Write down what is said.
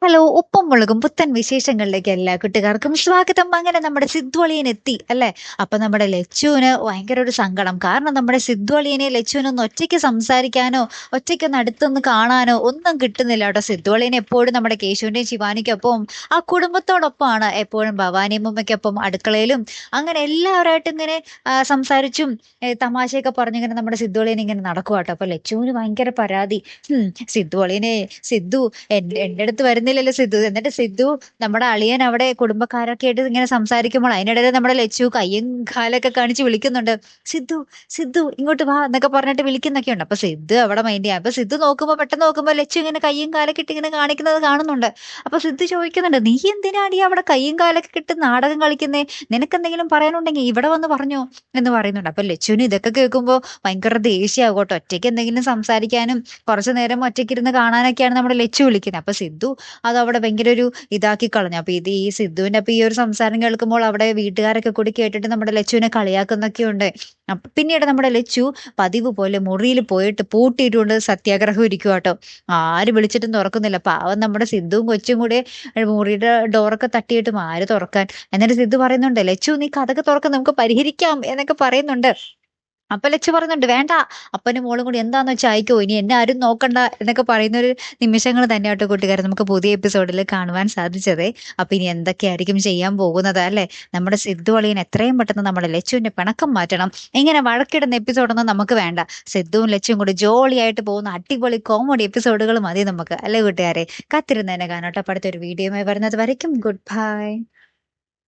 Hello, ഉപ്പും മുളകും പുത്തൻ വിശേഷങ്ങളിലേക്ക് എല്ലാ കുട്ടുകാർക്കും സ്വാഗതം. അങ്ങനെ നമ്മുടെ സിദ്ധു അളിയൻ എത്തി അല്ലേ? അപ്പൊ നമ്മുടെ ലച്ചുവിന് ഭയങ്കര ഒരു സങ്കടം. കാരണം നമ്മുടെ സിദ്ധു അളിയനെ ലച്ചുവിനൊന്ന് ഒറ്റയ്ക്ക് സംസാരിക്കാനോ ഒറ്റയ്ക്കൊന്ന് അടുത്തൊന്ന് കാണാനോ ഒന്നും കിട്ടുന്നില്ല കേട്ടോ. സിദ്ധു അളിയൻ എപ്പോഴും നമ്മുടെ കേശുവിന്റെയും ശിവാനിക്കൊപ്പം ആ കുടുംബത്തോടൊപ്പമാണ് എപ്പോഴും. ഭവാനിയമ്മയ്ക്കൊപ്പം അടുക്കളയിലും അങ്ങനെ എല്ലാവരായിട്ടും ഇങ്ങനെ സംസാരിച്ചും തമാശയൊക്കെ പറഞ്ഞിങ്ങനെ നമ്മുടെ സിദ്ധു അളിയൻ ഇങ്ങനെ നടക്കുക കേട്ടോ. അപ്പൊ ലച്ചുവിന് ഭയങ്കര പരാതി. സിദ്ധു അളിയനെ, സിദ്ധു എന്റെ അടുത്ത് വരുന്നില്ലല്ലോ സിദ്ധു. എന്നിട്ട് സിദ്ധു നമ്മുടെ അളിയൻ അവിടെ കുടുംബക്കാരൊക്കെ ആയിട്ട് ഇങ്ങനെ സംസാരിക്കുമ്പോൾ അതിനിടയിൽ നമ്മുടെ ലച്ചു കയ്യും കാലൊക്കെ കാണിച്ച് വിളിക്കുന്നുണ്ട്. സിദ്ധു, സിദ്ധു ഇങ്ങോട്ട് വാ എന്നൊക്കെ പറഞ്ഞിട്ട് വിളിക്കുന്നൊക്കെ ഉണ്ട്. അപ്പൊ സിദ്ധു അവിടെ മൈൻഡ് ചെയ്യാം. അപ്പൊ സിദ്ധു നോക്കുമ്പോ പെട്ടെന്ന് നോക്കുമ്പോ ലച്ചു ഇങ്ങനെ കയ്യും കാലൊക്കെ ഇട്ട് ഇങ്ങനെ കാണിക്കുന്നത് കാണുന്നുണ്ട്. അപ്പൊ സിദ്ധു ചോദിക്കുന്നുണ്ട്, നീ എന്തിനാടി അവിടെ കയ്യും കാലൊക്കെ ഇട്ട് നാടകം കളിക്കുന്നേ? നിനക്ക് എന്തെങ്കിലും പറയാനുണ്ടെങ്കിൽ ഇവിടെ വന്ന് പറഞ്ഞോ എന്ന് പറയുന്നുണ്ട്. അപ്പൊ ലച്ചുവിന് ഇതൊക്കെ കേൾക്കുമ്പോ ഭയങ്കര ദേഷ്യമാകോട്ടോ. ഒറ്റയ്ക്ക് എന്തെങ്കിലും സംസാരിക്കാനും കുറച്ചു നേരം ഒറ്റയ്ക്കിരുന്ന് കാണാനൊക്കെയാണ് നമ്മുടെ ലച്ചു വിളിക്കുന്നത്. അപ്പൊ സിദ്ധു അതവിടെ ഭയങ്കര ഒരു ഇതാക്കി കളഞ്ഞു. അപ്പൊ ഈ സിദ്ധുവിന്റെ അപ്പൊ ഈ ഒരു സംസാരം കേൾക്കുമ്പോൾ അവിടെ വീട്ടുകാരൊക്കെ കൂടി കേട്ടിട്ട് നമ്മുടെ ലച്ചുവിനെ കളിയാക്കുന്നൊക്കെ ഉണ്ട്. അപ്പൊ പിന്നീട് നമ്മുടെ ലച്ചു പതിവ് പോലെ മുറിയിൽ പോയിട്ട് പൂട്ടിയിട്ടുണ്ട് സത്യാഗ്രഹം ഇരിക്കുക കേട്ടോ. ആര് വിളിച്ചിട്ടും തുറക്കുന്നില്ല. പാവം നമ്മുടെ സിദ്ധുവും കൊച്ചും കൂടെ മുറിയുടെ ഡോറൊക്കെ തട്ടിയിട്ടും ആര് തുറക്കാൻ. എന്നിട്ട് സിദ്ധു പറയുന്നുണ്ട്, ലച്ചു നീ കഥക് തുറക്കം, നമുക്ക് പരിഹരിക്കാം എന്നൊക്കെ പറയുന്നുണ്ട്. അപ്പൊ ലച്ചു പറയുന്നുണ്ട്, വേണ്ട, അപ്പനും മോളും കൂടി എന്താന്ന് വെച്ചാൽ അയക്കോ, ഇനി എന്നെ ആരും നോക്കണ്ട എന്നൊക്കെ പറയുന്ന ഒരു നിമിഷങ്ങൾ തന്നെ കേട്ടോ കൂട്ടുകാരെ നമുക്ക് പുതിയ എപ്പിസോഡിൽ കാണുവാൻ സാധിച്ചത്. അപ്പൊ ഇനി എന്തൊക്കെയായിരിക്കും ചെയ്യാൻ പോകുന്നത് അല്ലെ? നമ്മുടെ സിദ്ധു അളിയൻ എത്രയും പെട്ടെന്ന് നമ്മുടെ ലച്ചുവിന്റെ പിണക്കം മാറ്റണം. ഇങ്ങനെ വഴക്കിടുന്ന എപ്പിസോഡൊന്നും നമുക്ക് വേണ്ട. സിദ്ധുവും ലച്ചുവും കൂടി ജോളിയായിട്ട് പോകുന്ന അടിപൊളി കോമഡി എപ്പിസോഡുകൾ മതി നമുക്ക്, അല്ലെ കൂട്ടുകാരെ? കാത്തിരുന്നതിനെ കാണാട്ടോ. അടുത്തൊരു വീഡിയോയുമായി വരുന്നത് വരയ്ക്കും ഗുഡ് ബൈ.